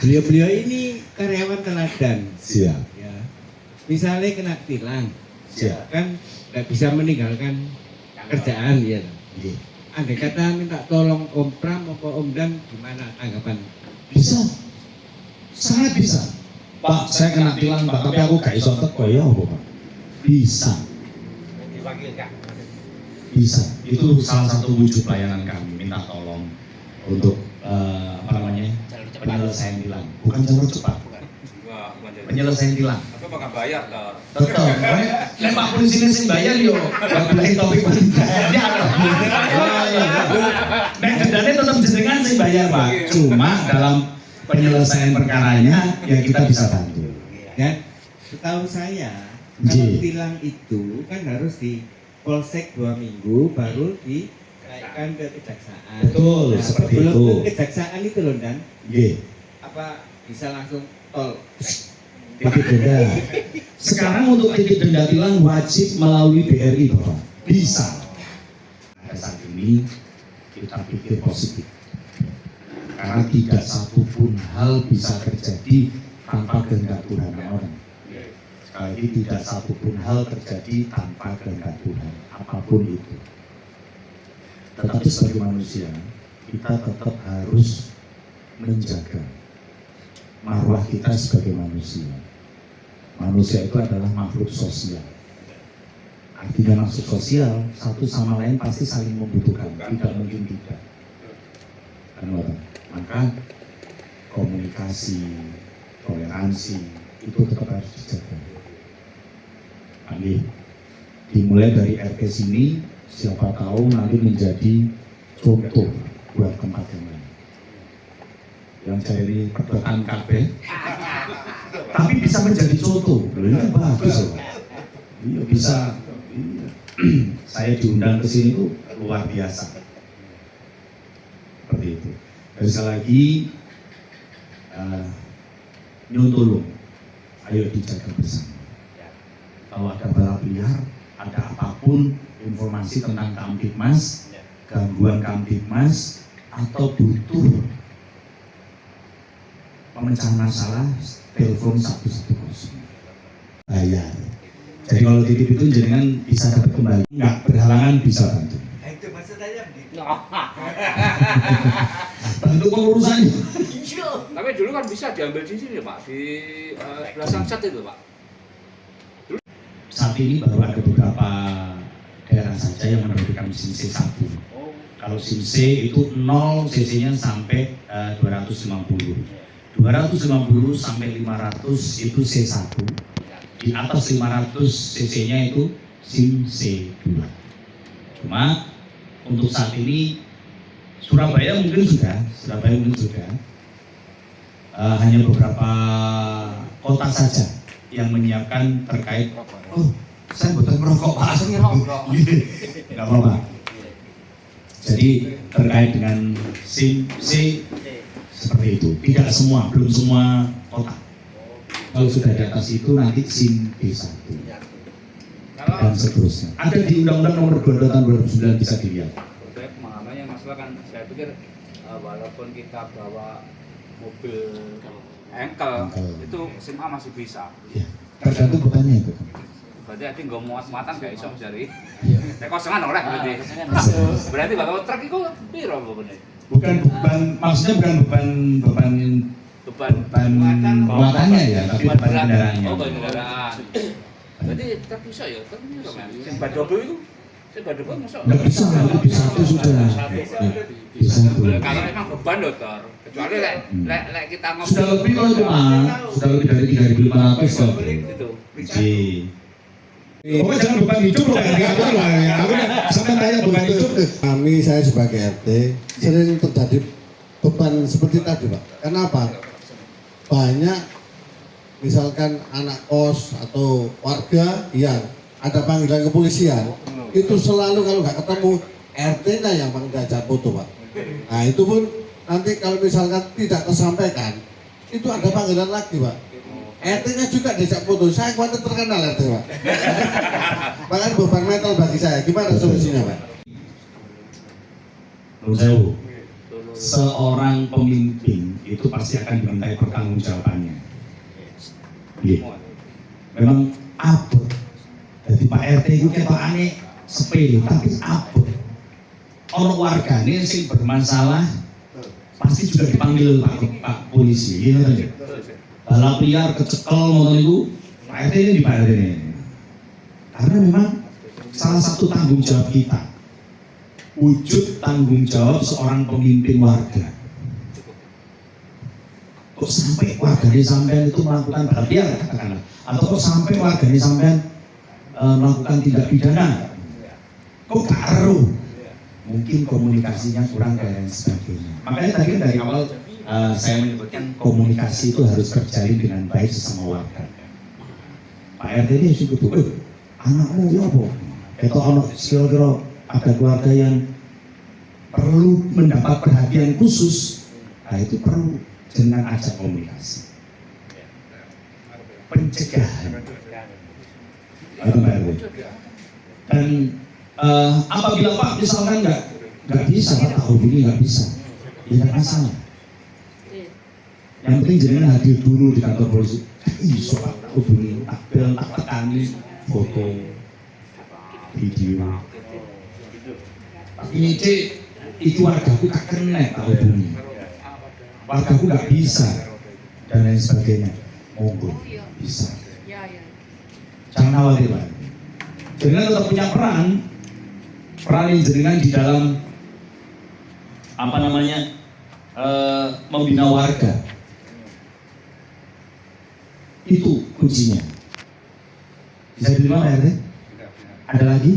Beliau-beliau ini karyawan teladan.
Siap.
Ya. Misalnya kena tilang,
Siap.
kan nggak bisa meninggalkan kerjaan ya. Andai kata minta tolong Om Pram atau Om Dan, gimana tanggapan?
Bisa. Sangat bisa. Pak, saya kena tilang Pak, tapi aku gak iso teko ya apa Pak? Bisa. Bisa. Itu salah satu wujud pelayanan kami, minta tolong untuk penyelesaian tilang. Bukan jalur cepat. Penyelesaian tilang.
Tapi apakah bayar lah?
Tetap. Lah Pak polisi ini sing bayar yo. Boleh topik bayar. Nek dendane tetap jenengan sing bayar Pak. Cuma dalam penyelesaian perkaranya ya kita bisa bantu.
Dan setahu saya kalau tilang itu kan harus di polsek 2 minggu baru dinaikkan ke kejaksaan.
Betul, seperti
sebelum
itu.
ke kejaksaan itu loh Dan. Apa bisa langsung tol?
Titik denda. Sekarang untuk titik denda tilang wajib melalui BRI Bapak. Bisa. Saat ini kita pikir positif. Karena tidak satupun hal bisa terjadi tanpa kehendak Tuhan orang. Sekali lagi tidak satupun hal terjadi tanpa kehendak Tuhan, apapun itu. Tetapi sebagai manusia, kita tetap harus menjaga marwah kita sebagai manusia. Manusia itu adalah makhluk sosial. Artinya makhluk sosial, satu sama lain pasti saling membutuhkan, tidak mungkin tidak. Maka komunikasi, toleransi itu tetap harus dijaga. Dimulai dari RT sini, siapa tahu nanti menjadi contoh buat tempat yang lain. Yang jadi perdotaan KB, tapi bisa menjadi contoh. Ini bagus loh. Iya bisa. Saya diundang ke sini tuh luar biasa. Seperti itu. Dan sekali lagi nyuntulung, ayo dijaga bersama. Kalau ada balap liar, ada apapun informasi tentang Kamtibmas, gangguan Kamtibmas, atau butuh pemecahan masalah, telepon 110. Bayar. Jadi kalau titip itu jangan bisa dapat kembali, nggak berhalangan bisa bantu.
Itu maksudnya begitu.
Bantu pengurusannya.
Tapi dulu kan bisa diambil di sini Pak, di sebelah Samsat itu Pak.
Saat ini baru ada beberapa daerah saja yang menerbitkan SIM C1. Kalau SIM C itu 0 cc-nya sampai 250. 250 sampai 500 itu C1. Di atas 500 cc-nya itu SIM C2. Cuma untuk saat ini Surabaya mungkin sudah. Hanya beberapa kota saja yang menyiapkan terkait. Oh, saya bukan merokok Pak. Nggak apa-apa. Jadi terkait dengan SIM C seperti itu. Tidak semua, belum semua kota. Kalau sudah di atas itu nanti SIM B1. Dan seterusnya. Ada di Undang-Undang Nomor 22 Tahun 2009 bisa dilihat.
Saya pemahamannya masalah kan saya pikir walaupun kita bawa mobil engkel itu SIM-A masih bisa.
Ya, tergantung bebannya itu.
Berarti ada nggak muat-muatan gak iso jari. Nek kosongan oleh berarti. Berarti bakal truk itu piro bebannya?
Bukan beban, maksudnya bukan beban muatannya ya, tapi beban kendaraannya.
Oh, beban kendaraan. Berarti truk bisa ya, truk piro men? Sing badobo itu sing badobo masuk.
Nggak bisa, lebih satu sudah. Bisa.
Kalau memang beban dokter, kecuali lek kita ngomong
Sudah lebih kalau itu sudah lebih dari 3.500 loh.
itu.
Pokoknya jangan beban hidup loh, diatur lah ya. Aku sampai tanya beban hidup.
Saya sebagai RT sering terjadi beban seperti tadi Pak. Kenapa? Banyak misalkan anak kos atau warga yang ada panggilan kepolisian, itu selalu kalau nggak ketemu RT-nya yang mengajak foto Pak. Nah itu pun nanti kalau misalkan tidak tersampaikan, itu ada panggilan lagi Pak. RT-nya juga diajak foto, saya khawatir terkenal RT Pak. Bahkan beban mental bagi saya, gimana solusinya Pak?
Menurut saya, seorang pemimpin itu pasti akan dimintai pertanggungjawabannya. Iya. Memang abot. Jadi Pak RT itu ketokane sepele, tapi abot. Orang warga ini sih bermasalah, pasti juga dipanggil Pak polisi. Iya kan? Balap liar kecekel ngono niku, Pak RT ini di Pak RT ini. Karena memang salah satu tanggung jawab kita, wujud tanggung jawab seorang pemimpin warga. Kok sampai warga di sampean itu melakukan balap liar katakanlah, atau kok sampai warga di sampean melakukan tindak pidana? Kok karu? Mungkin komunikasinya kurang dan sebagainya. Makanya tadi dari awal saya menyebutkan komunikasi itu harus terjalin dengan baik sesama warga. Pak RT ini sih betul, anakmu ya apa? Itu anak kira-kira ada keluarga yang perlu mendapat perhatian khusus, nah itu perlu dengan ajak komunikasi, pencegahan. Dan apabila Pak misalkan nggak bisa, Pak hubungi nggak bisa, ya nggak masalah. Yang penting jangan hadir dulu di kantor polisi. Iso Pak hubungi, tak tekani foto, video. Ini cek, itu wargaku tak kena tak hubungi. Wargaku nggak bisa dan lain sebagainya. Monggo bisa. Jangan khawatir Pak. Jenengan tetap punya peran jenengan di dalam apa namanya membina warga. Itu kuncinya. Bisa diterima Pak RT? Ada lagi?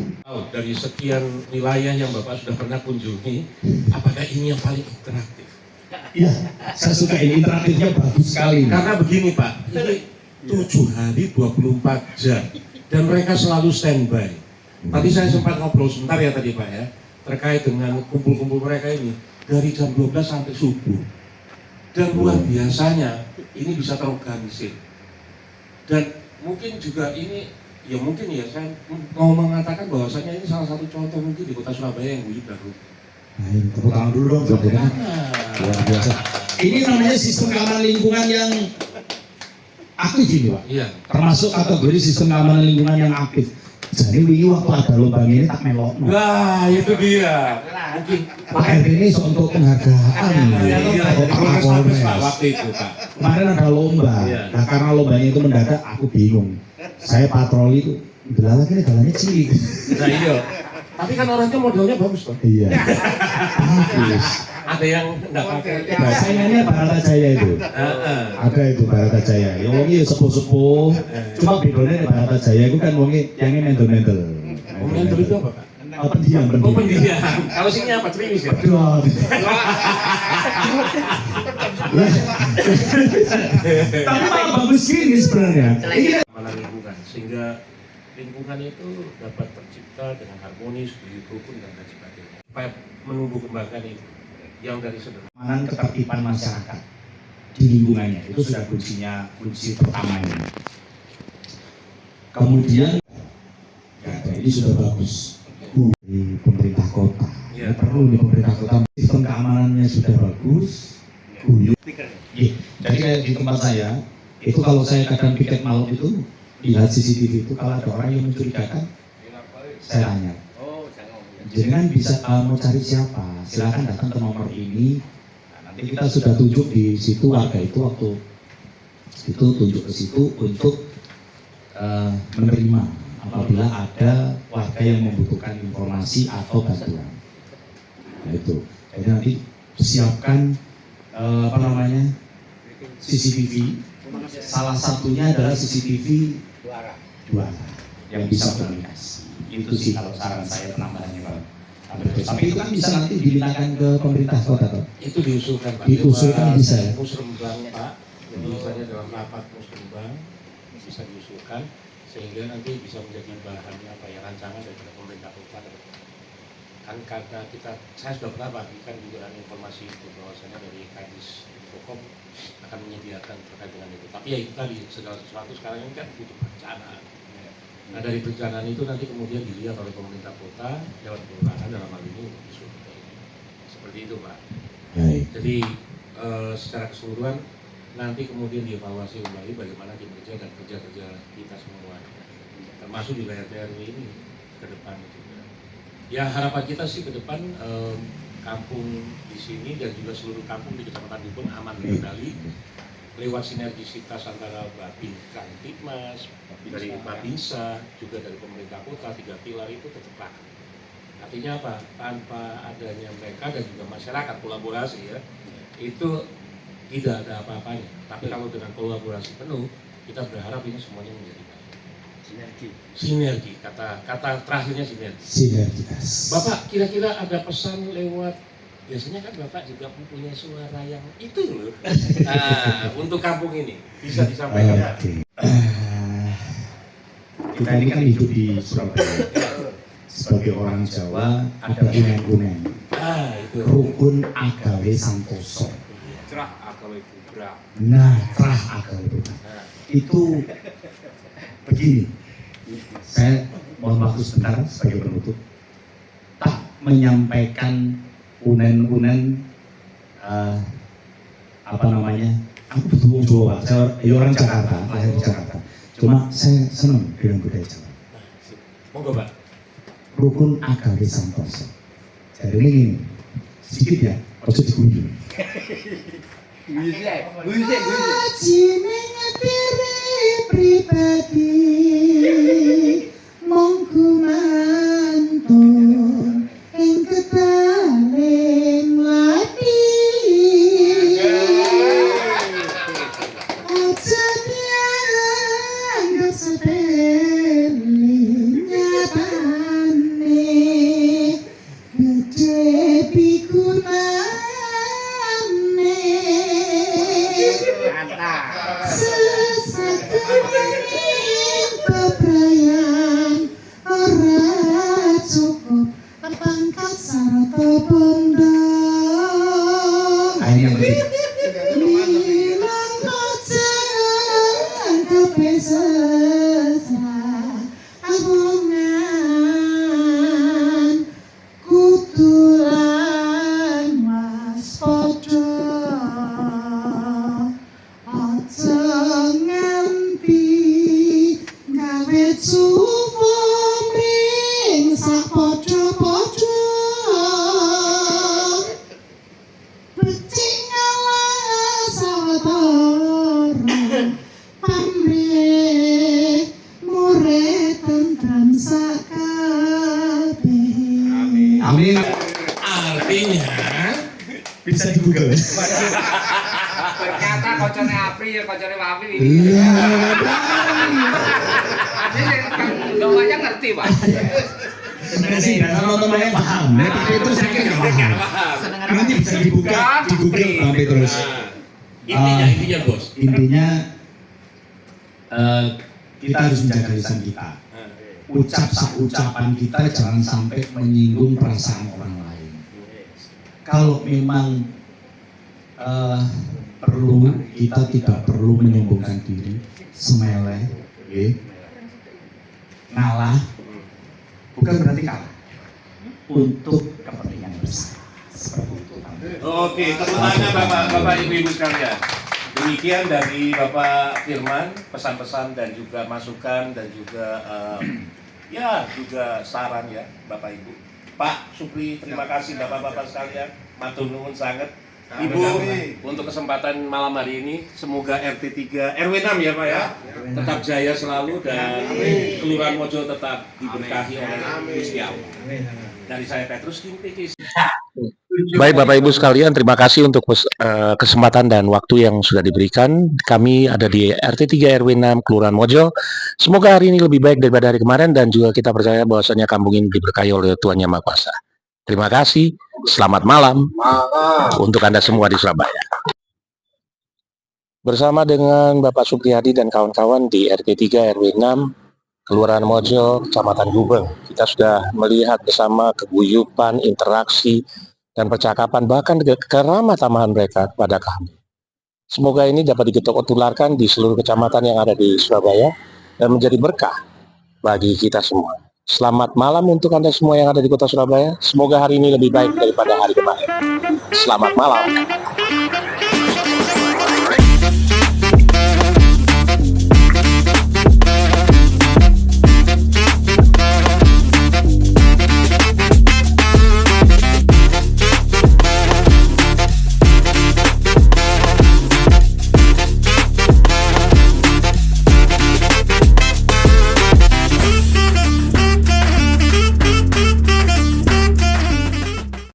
Dari sekian wilayah yang Bapak sudah pernah kunjungi, apakah ini yang paling interaktif?
Iya, saya suka ini, interaktifnya bagus sekali.
Karena begini Pak, ini 7 hari 24 jam dan mereka selalu standby. Tadi saya sempat ngobrol sebentar ya tadi Pak ya, terkait dengan kumpul-kumpul mereka ini dari jam 12 sampai subuh. Dan luar biasanya ini bisa terorganisir. Dan mungkin juga ini, ya mungkin ya saya mau mengatakan bahwasanya ini salah satu contoh mungkin di kota Surabaya yang baru.
Nah, ini tepuk tangan dulu dong, luar biasa. Ini namanya sistem keamanan lingkungan yang aktif ini Pak.
Iya.
Termasuk kategori sistem keamanan lingkungan yang aktif. Jadi wingi waktu ada lomba ini tak melok.
Nah itu dia. Mungkin
Pak RT ini untuk penghargaan.
Iya,
Pak Kapolres.
waktu itu Pak.
Kemarin ada lomba.
Iya.
Nah karena lombanya itu mendadak, aku bingung. Saya patroli itu, udah lagi nih jalannya cilik.
Nah iya. Tapi kan orangnya modelnya bagus Pak.
Iya. Bagus.
Ada yang enggak pakai.
Saingannya Barata Jaya itu. Ada itu Barata Jaya. Ya wongnya sepuh-sepuh. Cuma bedanya Barata Jaya itu kan wongnya yang mendel-mendel.
Mendel itu apa Pak?
Oh, pendiam.
Oh pendiam. Kalau sini apa? Cerimis ya?
Betul. Tapi malah bagus gini sebenarnya. Ini
Mana lingkungan sehingga lingkungan itu dapat tercipta dengan harmonis, rukun dan lain sebagainya. Supaya menumbuh kembangkan itu yang dari sederhana.
keamanan ketertiban masyarakat di lingkungannya itu sudah kunci pertamanya. Kemudian nggak ada ini sudah bagus. Di pemerintah kota, ya perlu di pemerintah kota sistem keamanannya sudah bagus. Jadi kayak di tempat saya, itu kalau saya kadang piket malam itu lihat CCTV itu kalau ada orang yang mencurigakan, saya tanya, jangan bisa mau cari siapa, silakan datang ke nomor ini. Nah, nanti kita sudah tunjuk di situ warga itu waktu itu tunjuk ke situ untuk menerima apabila ada warga yang membutuhkan informasi atau bantuan. Nah itu, jadi nanti siapkan CCTV. Salah satunya adalah CCTV dua arah yang bisa komunikasi. Itu sih kalau saran saya penambahannya Pak. Tapi itu kan bisa nanti dimintakan ke pemerintah kota Pak.
Itu diusulkan Pak.
Diusulkan bisa ya.
Musrembang Pak. Jadi misalnya dalam rapat musrembang bisa diusulkan sehingga nanti bisa menjadi bahan rancangan dari pemerintah kota ke depan. Kan karena saya sudah pernah bagikan juga informasi itu bahwasanya dari Kadis Infocom akan menyediakan terkait dengan itu. Tapi ya itu tadi segala sesuatu sekarang ini kan butuh perencanaan. Nah dari perencanaan itu nanti kemudian dilihat oleh pemerintah kota lewat kelurahan dalam hal ini disurvei. Seperti itu Pak. Jadi secara keseluruhan nanti kemudian dievaluasi kembali bagaimana kinerja dan kerja-kerja kita semua, termasuk di daerah ini ke depan juga. Ya harapan kita sih ke depan kampung di sini dan juga seluruh kampung di Kecamatan Dukun aman terkendali lewat sinergisitas antara Babin Kamtipmas, dari Babinsa, juga dari pemerintah kota, 3 pilar itu tetap. Artinya apa? Tanpa adanya mereka dan juga masyarakat kolaborasi ya, itu tidak ada apa-apanya. Tapi kalau dengan kolaborasi penuh, kita berharap ini semuanya menjadi baik. Sinergi. Kata terakhirnya sinergi.
Sinergitas.
Bapak kira-kira ada pesan lewat, biasanya kan Bapak juga mempunyai suara yang itu loh. Nah, untuk kampung ini bisa disampaikan.
Kita ini kan hidup di Surabaya. Sebagai orang Jawa ada unen-unen.
Itu.
Rukun agawe santoso.
Cerah agawe bubrak.
Nah, cerah agawe bubrak. Itu begini. Saya mohon waktu sebentar sebagai penutup. Tak menyampaikan unen-unen aku betul Jawa, saya orang Jakarta, lahir di Jakarta. Cuma saya senang dengan budaya Jawa.
Monggo Pak.
Rukun agawe santoso. Jadi ini gini, sedikit ya, ojo diguyu. Jeneng diri pribadi monggo mantun ing kedaling lati. Aja dianggap sepele nyatane gede pigunane. Sesakuning bebrayan ora cukup pangkat sarata bondo. Ini yang penting. Minangka jangkep sesat abungan kutulan waspada. Aja nganti gawe sumring sak padha-padha. Becik ngalah sawetara pamrih murid tentram sakabeh. Amin.
Artinya
Bisa di Google.
Ternyata kocone Apri ya kocone Wapi.
Iya.
Ada yang doanya ngerti Pak.
Sebenarnya sih nggak sama temannya paham. Tapi itu saya nggak paham. Nanti bisa dibuka di Google sampai terus.
Intinya bos.
Intinya kita harus menjaga lisan kita. Ucapan kita jangan sampai menyinggung perasaan orang lain. Kalau memang perlu, kita tidak perlu menyombongkan diri, semeleh, ngalah, bukan berarti kalah. Untuk kepentingan bersama. Seperti itu.
Oke, tepuk tangan Bapak Ibu sekalian. Demikian dari Bapak Firman, pesan-pesan dan juga masukan dan juga juga saran ya Bapak Ibu. Pak Supri, terima kasih Bapak-bapak sekalian. Matur nuwun sangat. Ibu, untuk kesempatan malam hari ini, semoga RT3 RW 6 ya Pak ya, tetap jaya selalu dan Kelurahan Mojo tetap diberkahi oleh Gusti Allah. Dari saya Petrus Kintikis. Baik Bapak Ibu sekalian, terima kasih untuk kesempatan dan waktu yang sudah diberikan. Kami ada di RT3 RW 6 Kelurahan Mojo. Semoga hari ini lebih baik daripada hari kemarin dan juga kita percaya bahwasanya kampung ini diberkahi oleh Tuhan Yang Maha Kuasa. Terima kasih, selamat malam untuk Anda semua di Surabaya. Bersama dengan Bapak Supriyadi dan kawan-kawan di RT3 RW 6 Kelurahan Mojo, Kecamatan Gubeng. Kita sudah melihat bersama keguyupan, interaksi, dan percakapan, bahkan keramah tamahan mereka kepada kami. Semoga ini dapat ditularkan di seluruh kecamatan yang ada di Surabaya dan menjadi berkah bagi kita semua. Selamat malam untuk Anda semua yang ada di kota Surabaya. Semoga hari ini lebih baik daripada hari kemarin. Selamat malam.